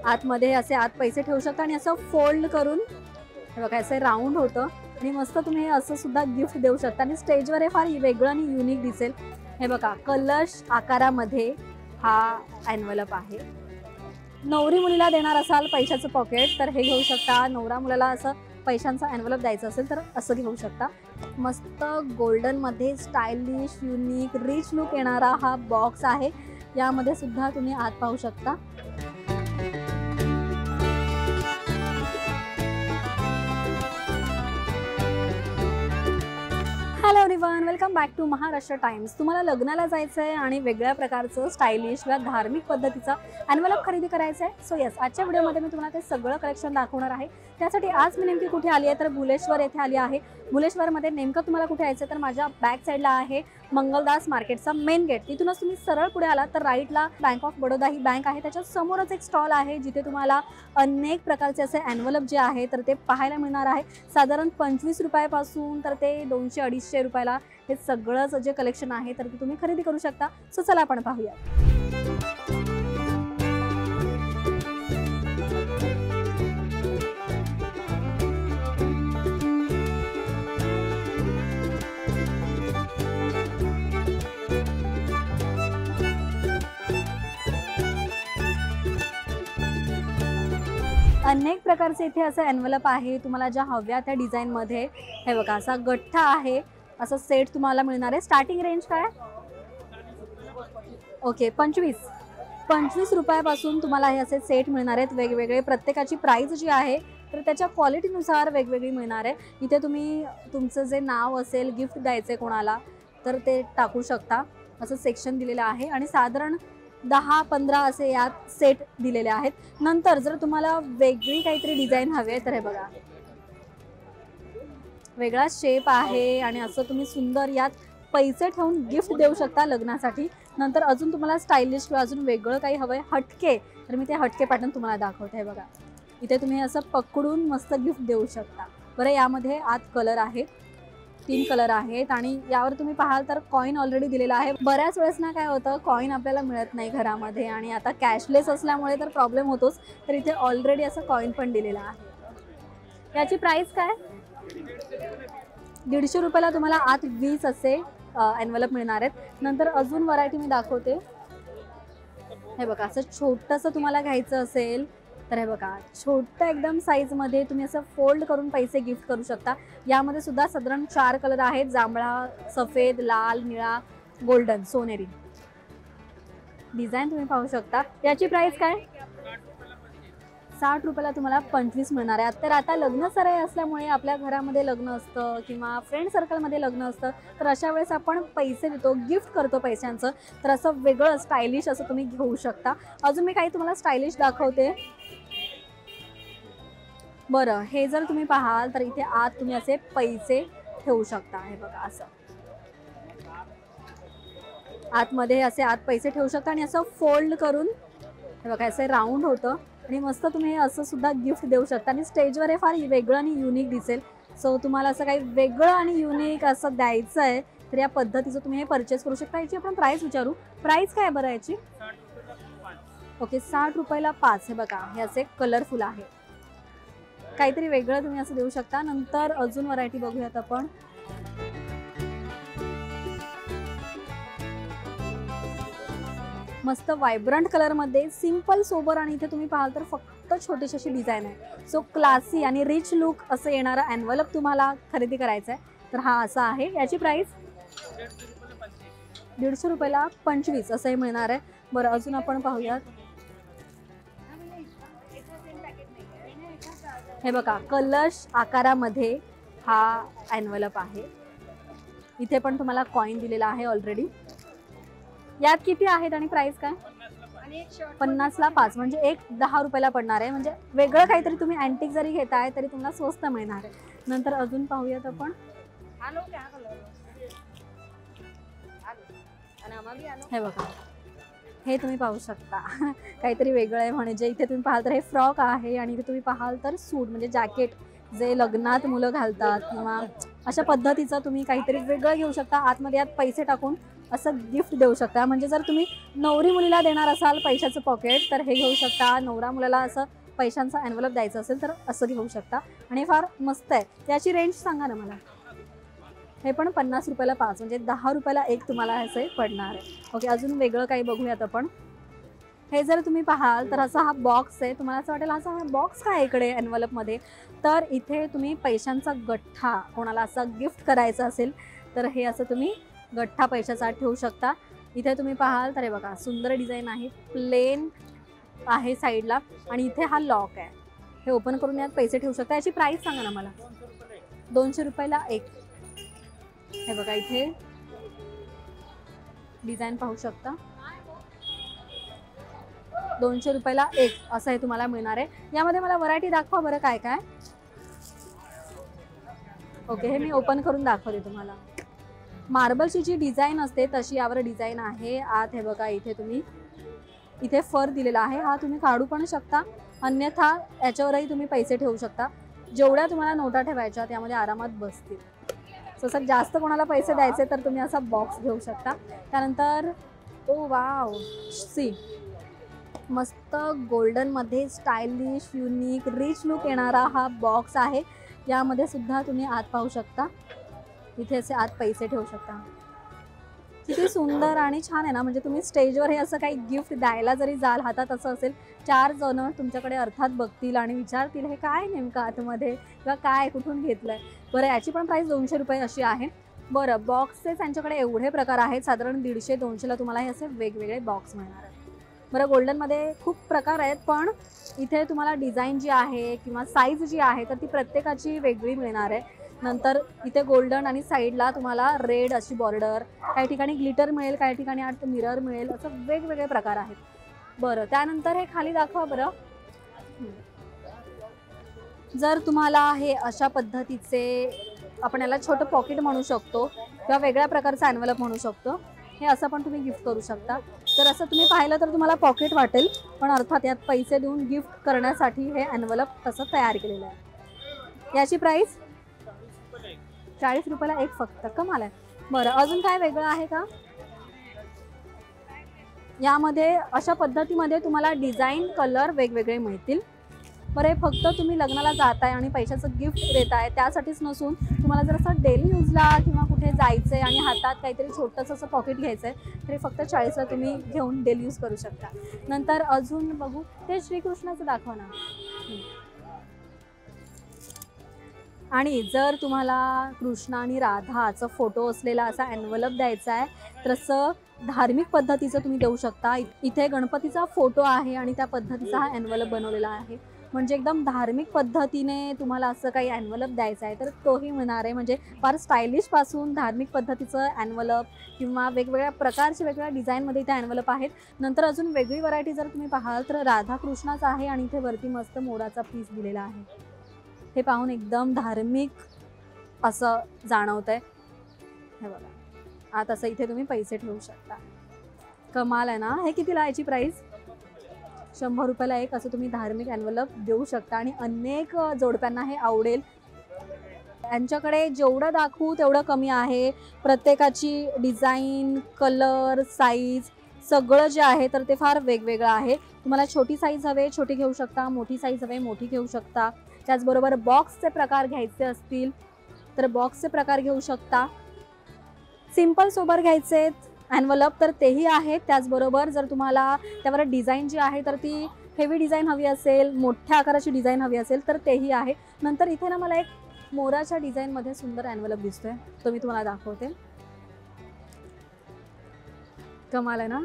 आतमध्ये असे आत पैसे ठेवू शकता आणि असं फोल्ड करून हे बघा असं राऊंड होतं आणि मस्त तुम्ही हे असं सुद्धा गिफ्ट देऊ शकता आणि स्टेजवर हे फार वेगळं आणि युनिक दिसेल। हे बघा कलश आकारामध्ये हा एनव्हलप आहे। नवरी मुलीला देणार असाल पैशाचं पॉकेट तर हे घेऊ शकता, नवरा मुलाला असं पैशांचा एनव्हलप द्यायचं असेल तर असं घेऊ शकता। मस्त गोल्डन मध्ये स्टायलिश युनिक रिच लुक येणारा हा बॉक्स आहे। यामध्ये सुद्धा तुम्ही आत पाहू शकता। Hello everyone, welcome back to Maharashtra Times. तुम्हाला लग्नाला जायचं आहे आणि वेगळ्या प्रकारचं स्टायलिश व धार्मिक पद्धतीचा एनव्हलप खरेदी करायचं आहे। सो यस, आजच्या व्हिडिओमध्ये मी तुम्हाला ते सगळं कलेक्शन दाखवणार आहे। त्यासाठी आज मी नेमकी कुठे आली आहे तर भुलेश्वर येथे आली आहे। भुलेश्वरमध्ये नेमकं तुम्हाला कुठे यायचं तर माझ्या बॅक साईडला आहे मंगलदास मार्केटचा मेन गेट। तिथूनच तुम्ही सरळ पुढे आलात तर राईटला बँक ऑफ बडोदा ही बँक आहे, त्याच्या समोरच एक स्टॉल आहे जिथे तुम्हाला अनेक प्रकारचे असे एनव्हलप जे आहे तर ते पाहायला मिळणार आहे। साधारण 25 रुपयापासून तर ते 200-250 रुपयाला हे सगळंच जे कलेक्शन आहे तर ते तुम्ही खरेदी करू शकता। सो चला आपण पाहूया। अनेक प्रकारचे इथे असं एनव्हलप आहे, तुम्हाला ज्या हव्या त्या डिझाइन मध्ये। हे बघा असा गठ्ठा आहे, असं सेट तुम्हाला मिळणार आहे। स्टार्टिंग रेंज काय? ओके, 25 रुपयापासून तुम्हाला हे असे सेट मिळणार आहेत वेगवेगळे। प्रत्येकाची प्राइस जी आहे तर त्याच्या क्वालिटीनुसार वेगवेगळी मिळणार आहे। इथे तुम्ही तुमचं जे नाव असेल, गिफ्ट द्यायचे कोणाला तर ते टाकू शकता, असं सेक्शन दिलेलं आहे आणि साधारण 10-15 असे यात सेट दिलेले आहेत। नंतर जर तुम्हाला वेगळी काहीतरी डिझाइन हवी आहे तर हे बघा वेगळा शेप आहे आणि असं तुम्ही सुंदर यात पैसे ठेवून गिफ्ट देऊ शकता लग्नासाठी। नंतर अजून तुम्हाला स्टायलिश किंवा अजून वेगळं काही हवंय हटके तर मी ते हटके पॅटर्न तुम्हाला दाखवते। हे बघा इथे तुम्ही असं पकडून मस्त गिफ्ट देऊ शकता। बरं, यामध्ये आत कलर आहेत, 3 कलर आहेत आणि यावर तुम्ही पाहाल तर कॉइन ऑलरेडी दिलेला आहे। बऱ्याच वेळेस ना काय होतं, कॉइन आपल्याला मिळत नाही घरामध्ये आणि आता कॅशलेस असल्यामुळे तर प्रॉब्लेम होतोच, तर इथे ऑलरेडी असं कॉइन पण दिलेला आहे। याची प्राइस काय? 150 रुपयाला तुम्हाला आत 20 असे एनव्हलप मिळणार आहेत। नंतर अजून व्हरायटी मी दाखवते। हे बघा असं छोटंसं तुम्हाला घ्यायचं असेल तर हे बघा छोटं एकदम साईजमध्ये तुम्ही असं फोल्ड करून पैसे गिफ्ट करू शकता। यामध्ये सुद्धा साधारण 4 कलर आहेत, जांभळा, सफेद, लाल, निळा, गोल्डन, सोनेरी। डिझाइन तुम्ही पाहू शकता। याची प्राइस काय? 60 रुपयाला तुम्हाला 25 मिळणार आहे। तर आता लग्न सराई असल्यामुळे आपल्या घरामध्ये लग्न असतं किंवा फ्रेंड सर्कलमध्ये लग्न असतं तर अशा वेळेस आपण पैसे देतो, गिफ्ट करतो पैशांचं, तर असं वेगळं स्टायलिश असं तुम्ही घेऊ शकता। अजून मी काही तुम्हाला स्टायलिश दाखवते। बरं, हे जर तुम्ही पाहाल तर इथे आत तुम्ही असे पैसे ठेवू शकता। हे बघा असं आतमध्ये असे आत पैसे ठेवू शकता आणि असं फोल्ड करून हे बघा असं राऊंड होतं आणि मस्त तुम्ही असं सुद्धा गिफ्ट देऊ शकता आणि स्टेजवर हे फार वेगळं आणि युनिक दिसेल। सो तुम्हाला असं काही वेगळं आणि युनिक असं द्यायचं आहे तर या पद्धतीचं तुम्ही हे परचेस करू शकता। याची आपण प्राइस विचारू। प्राइस काय बरं याची? ओके, 60 रुपयाला 5। हे बघा हे असे कलरफुल आहे, काहीतरी वेगळं तुम्ही असं देऊ शकता। नंतर अजून व्हरायटी बघूयात आपण। मस्त व्हायब्रंट कलरमध्ये सिंपल सोबर आणि इथे तुम्ही पाहाल तर फक्त छोटीशी अशी डिझाइन आहे। सो क्लासी आणि रिच लुक असं येणारा एनव्हलप तुम्हाला खरेदी करायचा आहे तर हा असा आहे। याची प्राइस 150 रुपयाला 25 असंही मिळणार आहे। बरं, अजून आपण पाहूयात। हे बघा कलश आकारामध्ये हा एनव्हलप आहे। इथे पण तुम्हाला कॉइन दिलेला आहे ऑलरेडी। यात किती आहेत आणि प्राइस काय? 50 ला 5 म्हणजे एक 10 रुपयाला पडणार आहे। म्हणजे वेगळं काहीतरी तुम्ही अँटिक जरी घेताय तरी तुम्हाला स्वस्त मिळणार आहे। नंतर अजून पाहूयात आपण। हे बघा हे तुम्ही पाहू शकता काहीतरी वेगळं आहे। म्हणजे इथे तुम्ही पाहाल तर हे फ्रॉक आहे आणि इथे तुम्ही पाहाल तर सूट म्हणजे जॅकेट जे लग्नात मुलं घालतात किंवा अशा पद्धतीचं तुम्ही काहीतरी वेगळं घेऊ शकता। आतमध्ये यात पैसे टाकून असं गिफ्ट देऊ शकता. म्हणजे जर तुम्ही नवरी मुलीला देणार असाल पैशाचं पॉकेट तर हे घेऊ शकता. नवरा मुलाला असं पैशांचा एनव्हलप द्यायचं असेल तर असं घेऊ शकता. आणि फार मस्त आहे. याची रेंज सांगा ना मला. हे पण 50 रुपयाला 5 म्हणजे 10 रुपयाला एक तुम्हाला असे पडणार आहे. ओके, अजून वेगळं काही बघूयात आपण. हे जर तुम्ही पाहाल तर असा हा बॉक्स आहे. तुम्हाला असं वाटेल असा हा बॉक्स काय इकडे एनव्हलपमध्ये, तर इथे तुम्ही पैशांचा गठ्ठा कोणाला असा गिफ्ट करायचा असेल तर हे असं तुम्ही गठ्ठा पैशाचा ठेवू शकता. इथे तुम्ही पाहाल तर हे बघा सुंदर डिझाईन आहे, प्लेन आहे साईडला आणि इथे हा लॉक आहे. हे ओपन करून यात पैसे ठेवू शकता. याची प्राइस सांगा ना मला. 200 रुपयाला एक. हे बघा इथे डिझाईन पाहू शकता. 200 रुपयाला एक असं हे तुम्हाला मिळणार आहे. यामध्ये मला व्हरायटी दाखवा बरं काय काय. ओके, हे मी ओपन करून दाखवते तुम्हाला. मार्बलची जी डिझाईन असते तशी यावर डिझाईन आहे. आत हे बघा इथे तुम्ही इथे फर दिलेला आहे. हा तुम्ही काढू पण शकता, अन्यथा याच्यावरही तुम्ही पैसे ठेवू शकता. जेवढ्या तुम्हाला नोटा ठेवायच्या त्यामध्ये आरामात बसतील. जसं जास्त कोणाला पैसे द्यायचे तर तुम्ही असा बॉक्स घेऊ शकता. त्यानंतर ओ वाव, सी मस्त गोल्डनमध्ये स्टायलिश युनिक रिच लुक येणारा हा बॉक्स आहे. यामध्ये सुद्धा तुम्ही आत पाहू शकता. इथे असे आत पैसे ठेवू शकता. किती सुंदर आणि छान आहे ना. म्हणजे तुम्ही स्टेजवर हे असं काही गिफ्ट द्यायला जरी जाल, हातात असं असेल, 4 जण तुमच्याकडे अर्थात बघतील आणि विचारतील हे काय नेमकं आतमध्ये किंवा काय कुठून घेतलंय. बरं, याची पण प्राइस 200 रुपये अशी आहे. बरं, बॉक्सचे त्यांच्याकडे एवढे प्रकार आहेत. साधारण 150-200ला तुम्हाला हे असे वेगवेगळे बॉक्स मिळणार आहेत. बरं, गोल्डनमध्ये खूप प्रकार आहेत, पण इथे तुम्हाला डिझाईन जी आहे किंवा साईज जी आहे तर ती प्रत्येकाची वेगळी मिळणार आहे. नंतर इथे गोल्डन आणि साईडला तुम्हाला रेड अशी बॉर्डर, काही ठिकाणी ग्लिटर मिळेल, काही ठिकाणी आत मिरर मिळेल, असं वेगवेगळे प्रकार आहेत. बरं, त्यानंतर हे खाली दाखवा बरं. जर तुम्हाला हे अशा पद्धतीचे, आपण याला छोटं पॉकेट म्हणू शकतो किंवा वेगळ्या प्रकारचा एनव्हलप म्हणू शकतो, हे असं पण तुम्ही गिफ्ट करू शकता. तर असं तुम्ही पाहिलं तर तुम्हाला पॉकेट वाटेल, पण अर्थात यात पैसे देऊन गिफ्ट करण्यासाठी हे एनव्हलप तसं तयार केलेलं आहे. याची प्राइस 40 रुपयाला एक फक्त. कमाल आहे. बरं, अजून काय वेगळं आहे का. यामध्ये अशा पद्धतीमध्ये तुम्हाला डिझाईन कलर वेगवेगळे मिळतील. बरं, हे फक्त तुम्ही लग्नाला जाताय आणि पैशाचं गिफ्ट देताय त्यासाठीच नसून तुम्हाला जर असं डेली यूजला किंवा कुठे जायचं आहे आणि हातात काहीतरी छोटंसं असं पॉकेट घ्यायचं आहे तर हे फक्त 40ला तुम्ही घेऊन डेली यूज करू शकता. नंतर अजून बघू, ते श्रीकृष्णाचं दाखवा ना. आणि जर तुम्हाला कृष्ण आणि राधाचा फोटो असलेला असा एनव्हलप द्यायचा आहे तर असं धार्मिक पद्धतीचं तुम्ही देऊ शकता. इथे गणपतीचा फोटो आहे आणि त्या पद्धतीचा हा एनव्हलप बनवलेला आहे. म्हणजे एकदम धार्मिक पद्धतीने तुम्हाला असं काही एनव्हलप द्यायचं आहे तर तोही मिळणार आहे. म्हणजे फार स्टायलिशपासून धार्मिक पद्धतीचं एनव्हलप किंवा वेगवेगळ्या प्रकारचे वेगवेगळ्या डिझाईनमध्ये इथे एनव्हलप आहेत. नंतर अजून वेगळी व्हरायटी जर तुम्ही पाहाल तर राधाकृष्णाचा आहे आणि इथे वरती मस्त मोराचा पीस दिलेला आहे. हे पाहून एकदम धार्मिक असं जाणवतंय. हे बघा, आता असं इथे तुम्ही पैसे ठेवू शकता. कमाल आहे ना. हे कितीला याची प्राइस 100 रुपयाला एक असं तुम्ही धार्मिक एनव्हलप देऊ शकता आणि अनेक जोडप्यांना हे आवडेल. यांच्याकडे जेवढं दाखवू तेवढं कमी आहे. प्रत्येकाची डिझाईन, कलर, साईज सगळं जे आहे तर ते फार वेगवेगळं आहे. तुम्हाला छोटी साईज हवे छोटी घेऊ शकता, मोठी साईज हवे मोठी घेऊ शकता. त्याचबरोबर बॉक्सचे प्रकार घ्यायचे असतील तर बॉक्सचे प्रकार घेऊ शकता. सिंपल सोबर घ्यायचे एनव्हलप तर तेही आहेत. त्याचबरोबर जर तुम्हाला त्यावर डिझाईन जी आहे तर ती हेवी डिझाईन हवी असेल, मोठ्या आकाराची डिझाईन हवी असेल तर तेही आहे. नंतर इथे ना मला एक मोराच्या डिझाईनमध्ये सुंदर एनव्हलप दिसतोय, तो मी तुम्हाला दाखवते. कमाल आहे ना.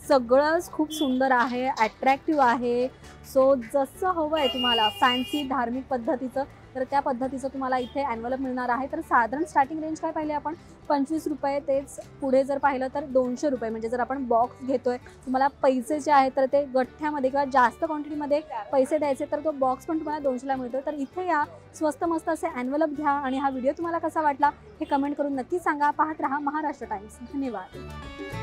सगळंच खूप सुंदर आहे, अट्रॅक्टिव्ह आहे. सो जसं हवं आहे तुम्हाला फॅन्सी धार्मिक पद्धतीचं तर त्या पद्धतीचं तुम्हाला इथे एनव्हलप मिळणार आहे. तर साधारण स्टार्टिंग रेंज काय पाहिली आपण 25 रुपये, तेच पुढे जर पाहिलं तर 200 रुपये. म्हणजे जर आपण बॉक्स घेतोय, तुम्हाला पैसे जे आहेत तर ते गठ्ठ्यामध्ये किंवा जास्त क्वांटिटीमध्ये पैसे द्यायचे तर तो बॉक्स पण तुम्हाला 200ला मिळतो. तर इथे या, स्वस्त मस्त असे एनव्हलप घ्या. आणि हा व्हिडिओ तुम्हाला कसा वाटला हे कमेंट करून नक्की सांगा. पाहत रहा महाराष्ट्र टाइम्स. धन्यवाद.